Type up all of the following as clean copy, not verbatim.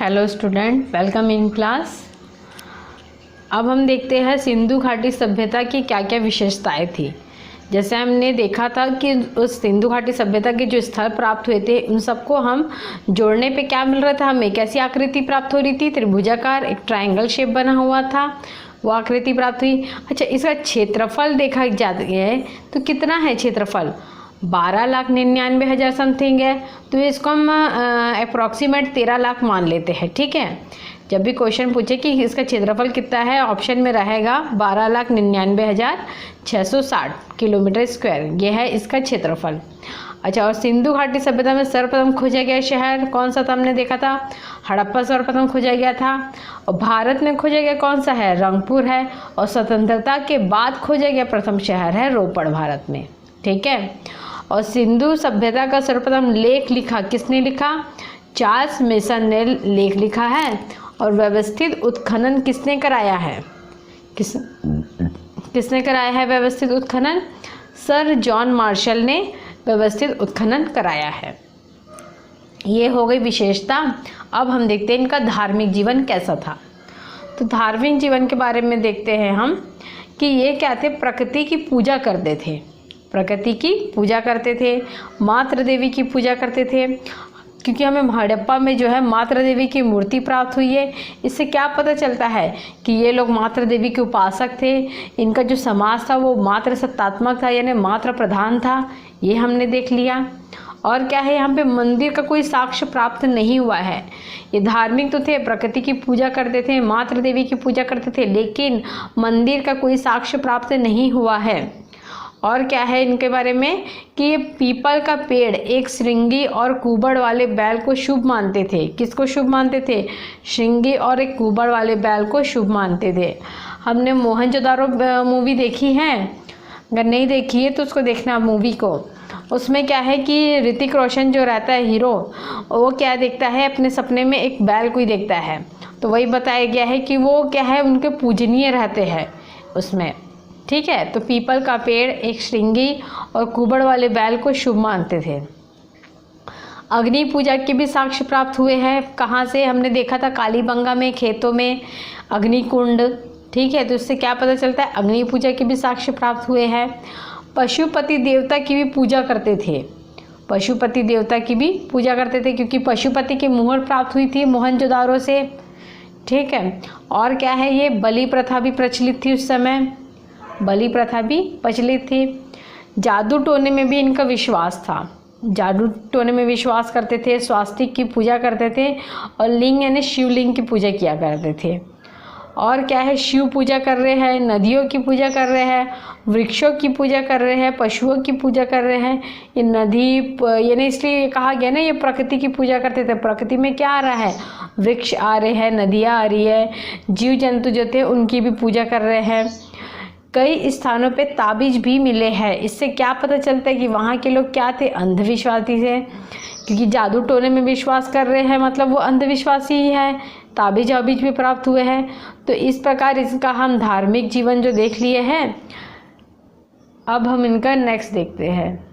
Hello student, welcome in class. अब हम देखते हैं सिंधु घाटी सभ्यता की क्या क्या विशेषताएं थी। जैसे हमने देखा था कि उस सिंधु घाटी सभ्यता के जो स्थल प्राप्त हुए थे उन सबको हम जोड़ने पे क्या मिल रहा था, हमें कैसी आकृति प्राप्त हो रही थी, त्रिभुजाकार एक ट्रायंगल शेप बना हुआ था, वो आकृति प्राप्त हुई। अच्छा, इसका क्षेत्रफल देखा जाता है तो कितना है क्षेत्रफल, 12,99,000 समथिंग है। तो इसको हम अप्रॉक्सीमेट 13 लाख मान लेते हैं। ठीक है, जब भी क्वेश्चन पूछे कि इसका क्षेत्रफल कितना है, ऑप्शन में रहेगा 12,99,660 किलोमीटर स्क्वायर, यह है इसका क्षेत्रफल। अच्छा, और सिंधु घाटी सभ्यता में सर्वप्रथम खोजा गया शहर कौन सा था, हमने देखा था हड़प्पा सर्वप्रथम खोजा गया था। और भारत में खोजा गया कौन सा है, रंगपुर है। और स्वतंत्रता के बाद खोजा गया प्रथम शहर है रोपड़, भारत में। ठीक है, और सिंधु सभ्यता का सर्वप्रथम लेख लिखा किसने लिखा, चार्ल्स मेसन ने लेख लिखा है। और व्यवस्थित उत्खनन किसने कराया है, किसने कराया है व्यवस्थित उत्खनन, सर जॉन मार्शल ने व्यवस्थित उत्खनन कराया है। ये हो गई विशेषता। अब हम देखते हैं इनका धार्मिक जीवन कैसा था। तो धार्मिक जीवन के बारे में देखते हैं हम कि ये क्या थे, प्रकृति की पूजा करते थे, प्रकृति की पूजा करते थे, मातृ देवी की पूजा करते थे। क्योंकि हमें हड़प्पा में जो है मातृ देवी की मूर्ति प्राप्त हुई है, इससे क्या पता चलता है कि ये लोग मातृ देवी के उपासक थे। इनका जो समाज था वो मातृ सत्तात्मक था, यानी मातृ प्रधान था, ये हमने देख लिया। और क्या है, यहाँ पे मंदिर का कोई साक्ष्य प्राप्त नहीं हुआ है। ये धार्मिक तो थे, प्रकृति की पूजा करते थे, मातृ देवी की पूजा करते थे, लेकिन मंदिर का कोई साक्ष्य प्राप्त नहीं हुआ है। और क्या है इनके बारे में कि ये पीपल का पेड़, एक श्रृंगी और कुबड़ वाले बैल को शुभ मानते थे। किसको शुभ मानते थे, श्रृंगी और एक कुबड़ वाले बैल को शुभ मानते थे। हमने मोहनजोदारो मूवी देखी है, अगर नहीं देखी है तो उसको देखना मूवी को। उसमें क्या है कि ऋतिक रोशन जो रहता है हीरो, वो क्या देखता है, अपने सपने में एक बैल को ही देखता है। तो वही बताया गया है कि वो क्या है, उनके पूजनीय रहते हैं उसमें। ठीक है, तो पीपल का पेड़, एक श्रृंगी और कुबड़ वाले बैल को शुभ मानते थे। अग्नि पूजा के भी साक्ष्य प्राप्त हुए हैं। कहाँ से, हमने देखा था कालीबंगा में, खेतों में अग्नि कुंड। ठीक है, तो इससे क्या पता चलता है, अग्नि पूजा के भी साक्ष्य प्राप्त हुए हैं। पशुपति देवता की भी पूजा करते थे, पशुपति देवता की भी पूजा करते थे, क्योंकि पशुपति की मुहर प्राप्त हुई थी मोहनजोदारो से। ठीक है, और क्या है, ये बलि प्रथा भी प्रचलित थी उस समय, बलि प्रथा भी प्रचलित थी। जादू टोने में भी इनका विश्वास था, जादू टोने में विश्वास करते थे, स्वास्तिक की पूजा करते थे और लिंग यानी शिवलिंग की पूजा किया करते थे। और क्या है, शिव पूजा कर रहे हैं, नदियों की पूजा कर रहे हैं, वृक्षों की पूजा कर रहे हैं, पशुओं की पूजा कर रहे हैं। ये नदी यानी इसलिए कहा गया ना, ये प्रकृति की पूजा करते थे। प्रकृति में क्या आ रहा है, वृक्ष आ रहे हैं, नदियाँ आ रही है, जीव जंतु जो थे उनकी भी पूजा कर रहे हैं। कई स्थानों पे ताबीज भी मिले हैं। इससे क्या पता चलता है कि वहाँ के लोग क्या थे, अंधविश्वासी थे। क्योंकि जादू टोने में विश्वास कर रहे हैं मतलब वो अंधविश्वासी ही है। ताबीज भी प्राप्त हुए हैं। तो इस प्रकार इसका हम धार्मिक जीवन जो देख लिए हैं, अब हम इनका नेक्स्ट देखते हैं।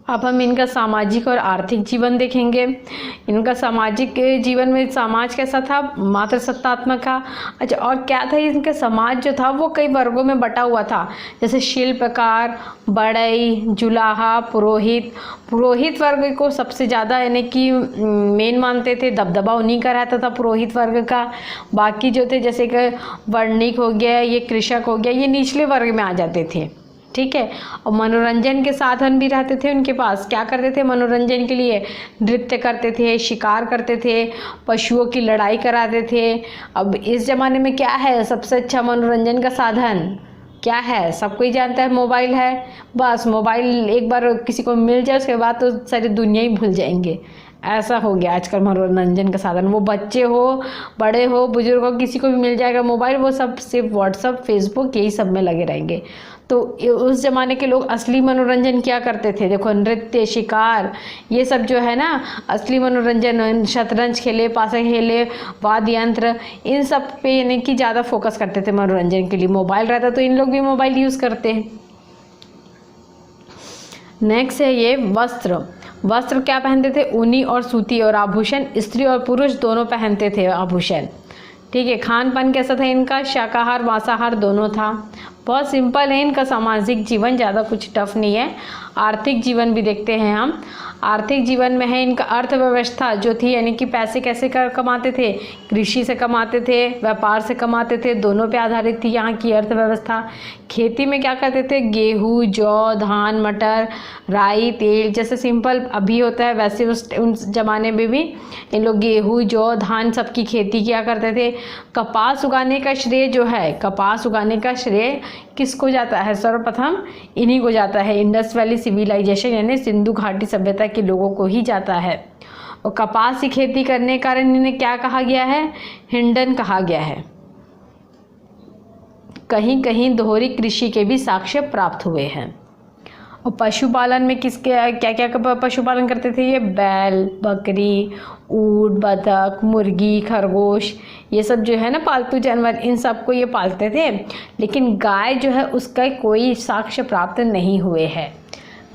अब हम इनका सामाजिक और आर्थिक जीवन देखेंगे। इनका सामाजिक जीवन में समाज कैसा था, मातृ सत्तात्मक था। अच्छा, और क्या था, इनका समाज जो था वो कई वर्गों में बटा हुआ था, जैसे शिल्पकार, बढ़ई, जुलाहा, पुरोहित। पुरोहित वर्ग को सबसे ज़्यादा यानी कि मेन मानते थे, दबदबा उन्हीं का रहता था पुरोहित वर्ग का। बाकी जो थे जैसे कि वर्णिक हो गया, ये कृषक हो गया, ये निचले वर्ग में आ जाते थे। ठीक है, और मनोरंजन के साधन भी रहते थे उनके पास। क्या करते थे मनोरंजन के लिए, नृत्य करते थे, शिकार करते थे, पशुओं की लड़ाई कराते थे। अब इस ज़माने में क्या है सबसे अच्छा मनोरंजन का साधन, क्या है, सबको ही जानता है, मोबाइल है। बस मोबाइल एक बार किसी को मिल जाए उसके बाद तो सारी दुनिया ही भूल जाएंगे। ऐसा हो गया आजकल मनोरंजन का साधन। वो बच्चे हो, बड़े हो, बुजुर्ग हो, किसी को भी मिल जाएगा मोबाइल, वो सब सिर्फ व्हाट्सअप, फेसबुक यही सब में लगे रहेंगे। तो उस ज़माने के लोग असली मनोरंजन क्या करते थे, देखो नृत्य, शिकार, ये सब जो है ना असली मनोरंजन। शतरंज खेले, पासा खेले, वाद्य यंत्र, इन सब पे यानी कि ज़्यादा फोकस करते थे मनोरंजन के लिए। मोबाइल रहता तो इन लोग भी मोबाइल यूज़ करते हैं। नेक्स्ट है ये वस्त्र। वस्त्र क्या पहनते थे, ऊनी और सूती, और आभूषण स्त्री और पुरुष दोनों पहनते थे आभूषण। ठीक है। खान पान कैसा था इनका, शाकाहार मांसाहार दोनों था। बहुत सिंपल है इनका सामाजिक जीवन, ज़्यादा कुछ टफ नहीं है। आर्थिक जीवन भी देखते हैं हम। आर्थिक जीवन में है इनका अर्थव्यवस्था जो थी, यानी कि पैसे कैसे कमाते थे, कृषि से कमाते थे, व्यापार से कमाते थे, दोनों पे आधारित थी यहाँ की अर्थव्यवस्था। खेती में क्या करते थे, गेहूँ, जौ, धान, मटर, राई, तेल, जैसे सिंपल अभी होता है वैसे उन ज़माने में भी इन लोग गेहूँ, जौ, धान सबकी खेती किया करते थे। कपास उगाने का श्रेय जो है, कपास उगाने का श्रेय किसको जाता है, सर्वप्रथम इन्हीं को जाता है, इंडस वैली सिविलाइजेशन यानी सिंधु घाटी सभ्यता के लोगों को ही जाता है। और कपास की खेती करने के कारण इन्हें क्या कहा गया है, हिंडन कहा गया है। कहीं कहीं दोहरी कृषि के भी साक्ष्य प्राप्त हुए हैं। और पशुपालन में किसके क्या क्या पशुपालन करते थे, ये बैल, बकरी, ऊँट, बतख, मुर्गी, खरगोश, ये सब जो है ना पालतू जानवर, इन सब को ये पालते थे। लेकिन गाय जो है उसका कोई साक्ष्य प्राप्त नहीं हुए हैं।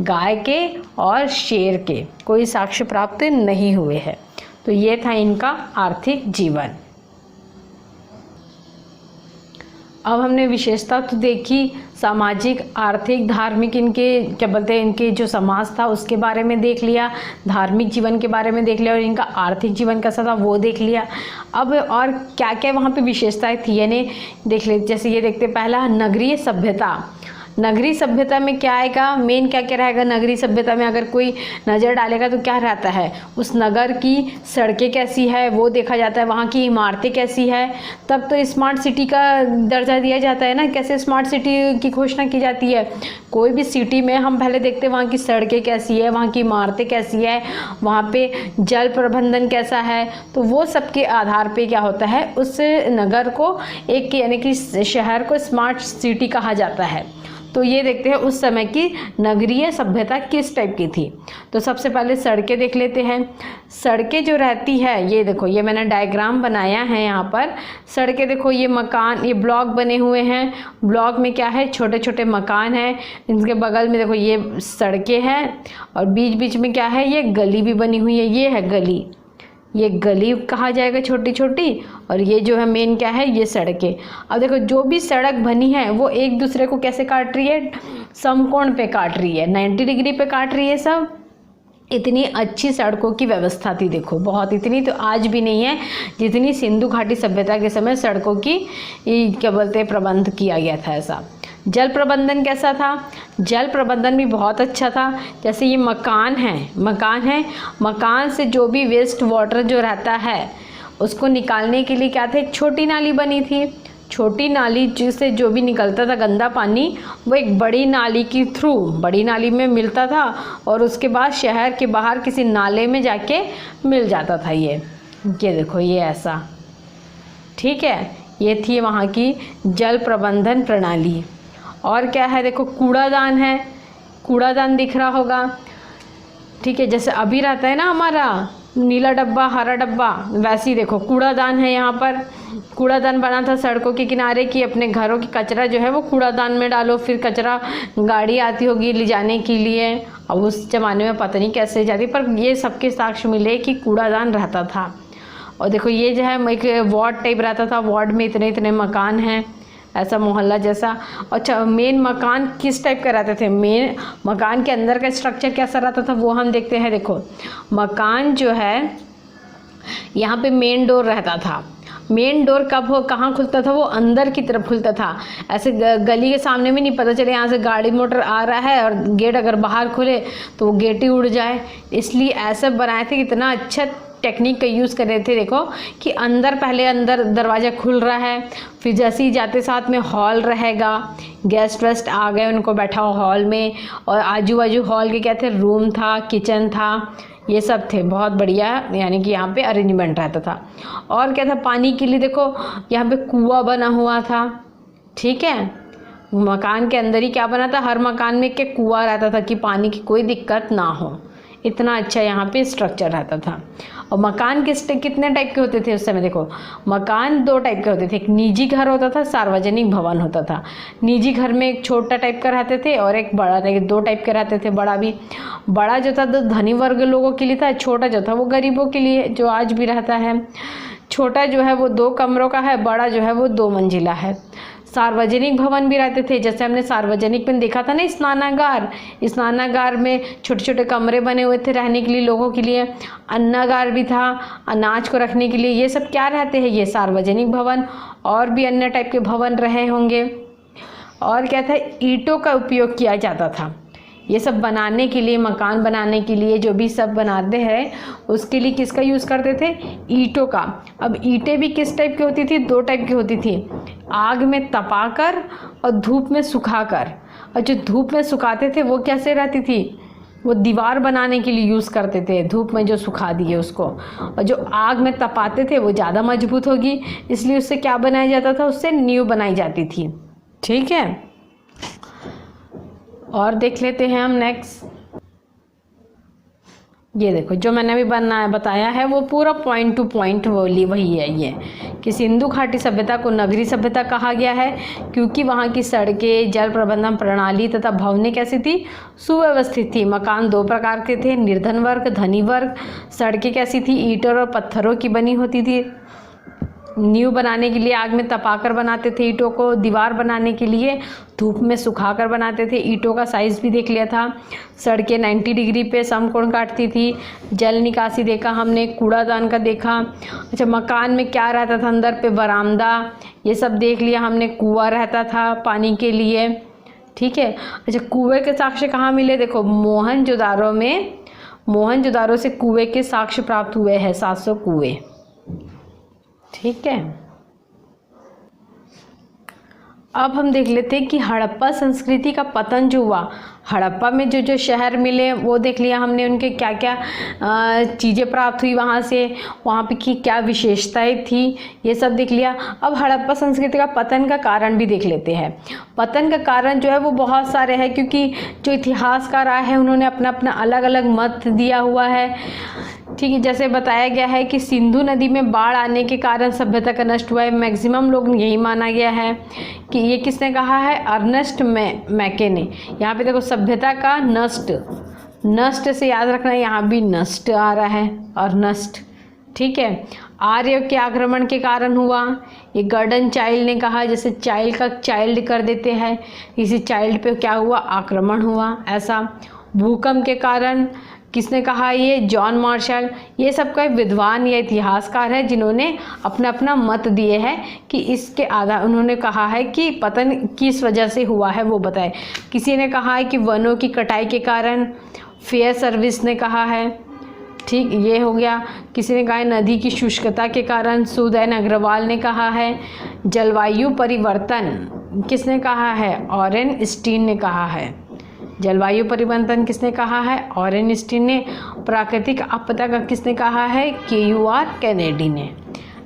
गाय के और शेर के कोई साक्ष्य प्राप्त नहीं हुए हैं। तो ये था इनका आर्थिक जीवन। अब हमने विशेषता तो देखी, सामाजिक, आर्थिक, धार्मिक, इनके क्या बोलते हैं, इनके जो समाज था उसके बारे में देख लिया, धार्मिक जीवन के बारे में देख लिया, और इनका आर्थिक जीवन कैसा था वो देख लिया। अब और क्या क्या वहाँ पे विशेषताएं थी यानी देख ले। जैसे ये देखते, पहला नगरीय सभ्यता। नगरीय सभ्यता में क्या आएगा, मेन क्या क्या रहेगा नगरीय सभ्यता में, अगर कोई नज़र डालेगा तो क्या रहता है, उस नगर की सड़कें कैसी है वो देखा जाता है, वहाँ की इमारतें कैसी है। तब तो स्मार्ट सिटी का दर्जा दिया जाता है ना, कैसे स्मार्ट सिटी की घोषणा की जाती है। कोई भी सिटी में हम पहले देखते हैं वहाँ की सड़कें कैसी है, वहाँ की इमारतें कैसी है, वहाँ पे जल प्रबंधन कैसा है। तो वो सब के आधार पे क्या होता है, उस नगर को एक यानी कि शहर को स्मार्ट सिटी कहा जाता है। तो ये देखते हैं उस समय की नगरीय सभ्यता किस टाइप की थी। तो सबसे पहले सड़कें देख लेते हैं। सड़कें जो रहती है, ये देखो, ये मैंने डायग्राम बनाया है यहाँ पर। सड़कें देखो, ये मकान, ये ब्लॉक बने हुए हैं। ब्लॉक में क्या है, छोटे छोटे मकान हैं। इनके बगल में देखो ये सड़कें हैं, और बीच बीच में क्या है, ये गली भी बनी हुई है। ये है गली, ये गली कहा जाएगा छोटी छोटी, और ये जो है मेन क्या है, ये सड़कें। अब देखो जो भी सड़क बनी है वो एक दूसरे को कैसे काट रही है, समकोण पे काट रही है, 90 डिग्री पे काट रही है सब। इतनी अच्छी सड़कों की व्यवस्था थी देखो, बहुत, इतनी तो आज भी नहीं है जितनी सिंधु घाटी सभ्यता के समय सड़कों की क्या बोलते हैं प्रबंध किया गया था ऐसा। जल प्रबंधन कैसा था, जल प्रबंधन भी बहुत अच्छा था। जैसे ये मकान है, मकान से जो भी वेस्ट वाटर जो रहता है उसको निकालने के लिए क्या था, एक छोटी नाली बनी थी। छोटी नाली जिससे जो भी निकलता था गंदा पानी, वो एक बड़ी नाली के थ्रू, बड़ी नाली में मिलता था, और उसके बाद शहर के बाहर किसी नाले में जाके मिल जाता था। ये देखो, ये ऐसा, ठीक है, ये थी वहाँ की जल प्रबंधन प्रणाली। और क्या है, देखो कूड़ादान है, कूड़ादान दिख रहा होगा, ठीक है, जैसे अभी रहता है ना हमारा नीला डब्बा, हरा डब्बा, वैसे ही देखो कूड़ादान है। यहाँ पर कूड़ादान बना था सड़कों के किनारे कि अपने घरों की कचरा जो है वो कूड़ादान में डालो, फिर कचरा गाड़ी आती होगी ले जाने के लिए। अब उस ज़माने में पता नहीं कैसे जाती, पर ये सबके साक्ष्य मिले कि कूड़ादान रहता था। और देखो ये जो है एक वार्ड टाइप रहता था, वार्ड में इतने इतने मकान हैं, ऐसा मोहल्ला जैसा। अच्छा, मेन मकान किस टाइप का रहते थे, मेन मकान के अंदर का स्ट्रक्चर कैसा रहता था वो हम देखते हैं। देखो मकान जो है यहाँ पे मेन डोर रहता था। मेन डोर कहाँ खुलता था, वो अंदर की तरफ खुलता था, ऐसे गली के सामने में नहीं, पता चले यहाँ से गाड़ी मोटर आ रहा है और गेट अगर बाहर खुले तो वो गेट ही उड़ जाए। इसलिए ऐसा बनाए थे, कितना अच्छा टेक्निक का यूज़ कर रहे थे। देखो कि पहले अंदर दरवाज़ा खुल रहा है, फिर जैसे ही जाते साथ में हॉल रहेगा, गेस्ट वेस्ट आ गए उनको बैठा हो हॉल में, और आजू बाजू हॉल के क्या थे, रूम था, किचन था, ये सब थे। बहुत बढ़िया यानी कि यहाँ पे अरेंजमेंट रहता था। और क्या था, पानी के लिए देखो यहाँ पे कुआं बना हुआ था, ठीक है, मकान के अंदर ही क्या बना था, हर मकान में एक कुआं रहता था कि पानी की कोई दिक्कत ना हो। इतना अच्छा यहाँ पे स्ट्रक्चर रहता था। और मकान कितने टाइप के होते थे उस समय? देखो, मकान 2 टाइप के होते थे। एक निजी घर होता था, सार्वजनिक भवन होता था। निजी घर में एक छोटा टाइप का रहते थे और एक बड़ा, 2 टाइप के रहते थे। बड़ा जो था तो धनी वर्ग लोगों के लिए था, छोटा जो था वो गरीबों के लिए, जो आज भी रहता है। छोटा जो है वो 2 कमरों का है, बड़ा जो है वो 2 मंजिला है। सार्वजनिक भवन भी रहते थे, जैसे हमने सार्वजनिक में देखा था ना, स्नानागार में छोटे छोटे कमरे बने हुए थे रहने के लिए, लोगों के लिए। अन्नागार भी था, अनाज को रखने के लिए। ये सब क्या रहते हैं? ये सार्वजनिक भवन। और भी अन्य टाइप के भवन रहे होंगे। और क्या था? ईंटों का उपयोग किया जाता था ये सब बनाने के लिए, मकान बनाने के लिए, जो भी सब बनाते हैं उसके लिए किसका यूज़ करते थे? ईंटों का। अब ईंटें भी किस टाइप की होती थी? 2 टाइप की होती थी, आग में तपाकर और धूप में सुखाकर। और जो धूप में सुखाते थे वो कैसे रहती थी? वो दीवार बनाने के लिए यूज़ करते थे, धूप में जो सुखा दिए उसको। और जो आग में तपाते थे वो ज़्यादा मजबूत होगी, इसलिए उससे क्या बनाया जाता था? उससे नींव बनाई जाती थी। ठीक है, और देख लेते हैं हम नेक्स्ट। ये देखो, जो मैंने अभी बताया है वो पूरा पॉइंट टू पॉइंट वही है ये, कि सिंधु घाटी सभ्यता को नगरीय सभ्यता कहा गया है क्योंकि वहाँ की सड़कें, जल प्रबंधन प्रणाली तथा भवनें कैसी थी? सुव्यवस्थित थी। मकान 2 प्रकार के थे, निर्धन वर्ग, धनी वर्ग। सड़कें कैसी थी? ईंटों और पत्थरों की बनी होती थी। नींव बनाने के लिए आग में तपाकर बनाते थे ईंटों को। दीवार बनाने के लिए धूप में सुखाकर बनाते थे। ईंटों का साइज़ भी देख लिया था। सड़कें 90 डिग्री पे समकोण काटती थी। जल निकासी देखा हमने, कूड़ादान का देखा। अच्छा, मकान में क्या रहता था? अंदर पे बरामदा, ये सब देख लिया हमने। कुआं रहता था पानी के लिए। ठीक है। अच्छा, कुएं के साक्ष्य कहाँ मिले? देखो, मोहनजोदारो से कुएं के साक्ष्य प्राप्त हुए हैं, 700 कुएं। ठीक है, अब हम देख लेते हैं कि हड़प्पा संस्कृति का पतन जो हुआ, हड़प्पा में जो शहर मिले वो देख लिया हमने, उनके क्या क्या चीज़ें प्राप्त हुई वहाँ से, वहाँ पे की क्या विशेषताएं थी, ये सब देख लिया। अब हड़प्पा संस्कृति का पतन का कारण भी देख लेते हैं। पतन का कारण जो है वो बहुत सारे हैं, क्योंकि जो इतिहासकार आए हैं उन्होंने अपना अपना अलग अलग मत दिया हुआ है। ठीक है, जैसे बताया गया है कि सिंधु नदी में बाढ़ आने के कारण सभ्यता का नष्ट हुआ है। मैक्सिमम लोग यही माना गया है कि ये किसने कहा है? अर्नेस्ट मैके ने। यहाँ पे देखो, सभ्यता का नष्ट से याद रखना, यहाँ भी नष्ट आ रहा है, अर्नेस्ट। ठीक है, आर्य के आक्रमण के कारण हुआ, ये गर्डन चाइल्ड ने कहा। जैसे चाइल्ड का चाइल्ड कर देते हैं, किसी चाइल्ड पे क्या हुआ? आक्रमण हुआ, ऐसा। भूकंप के कारण किसने कहा? ये जॉन मार्शल। ये सब का विद्वान या इतिहासकार है जिन्होंने अपना अपना मत दिए हैं कि इसके आधार, उन्होंने कहा है कि पतन किस वजह से हुआ है वो बताए। किसी ने कहा है कि वनों की कटाई के कारण, फेयर सर्विस ने कहा है। ठीक, ये हो गया। किसी ने कहा है नदी की शुष्कता के कारण, सुदैन अग्रवाल ने कहा है। जलवायु परिवर्तन किसने कहा है? ऑरेन स्टीन ने कहा है। जलवायु परिवर्तन किसने कहा है? ऑरेन स्टीन ने। प्राकृतिक आपदा का किसने कहा है? KUR केनेडी ने।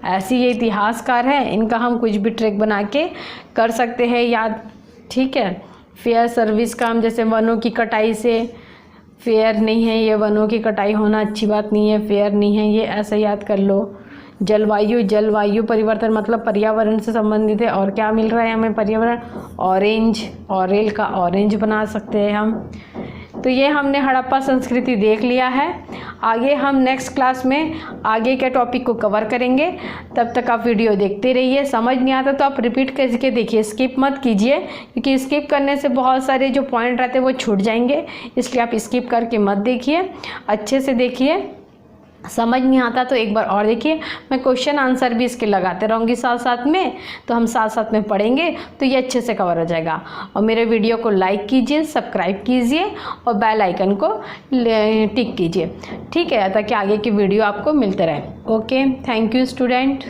ऐसी ये इतिहासकार है, इनका हम कुछ भी ट्रिक बना के कर सकते हैं याद। ठीक है, फेयर सर्विस का हम जैसे वनों की कटाई से, फेयर नहीं है ये, वनों की कटाई होना अच्छी बात नहीं है, फेयर नहीं है ये, ऐसा याद कर लो। जलवायु परिवर्तन मतलब पर्यावरण से संबंधित है। और क्या मिल रहा है हमें? पर्यावरण। ऑरेल का ऑरेंज बना सकते हैं हम। तो ये हमने हड़प्पा संस्कृति देख लिया है। आगे हम नेक्स्ट क्लास में आगे के टॉपिक को कवर करेंगे। तब तक आप वीडियो देखते रहिए। समझ नहीं आता तो आप रिपीट करके देखिए, स्किप मत कीजिए, क्योंकि स्किप करने से बहुत सारे जो पॉइंट रहते हैं वो छूट जाएंगे। इसलिए आप स्किप करके मत देखिए, अच्छे से देखिए। समझ नहीं आता तो एक बार और देखिए। मैं क्वेश्चन आंसर भी इसके लगाते रहूँगी साथ साथ में, तो हम साथ साथ में पढ़ेंगे तो ये अच्छे से कवर हो जाएगा। और मेरे वीडियो को लाइक कीजिए, सब्सक्राइब कीजिए और बेल आइकन को टिक कीजिए। ठीक है, ताकि आगे की वीडियो आपको मिलते रहे। Okay, thank you student.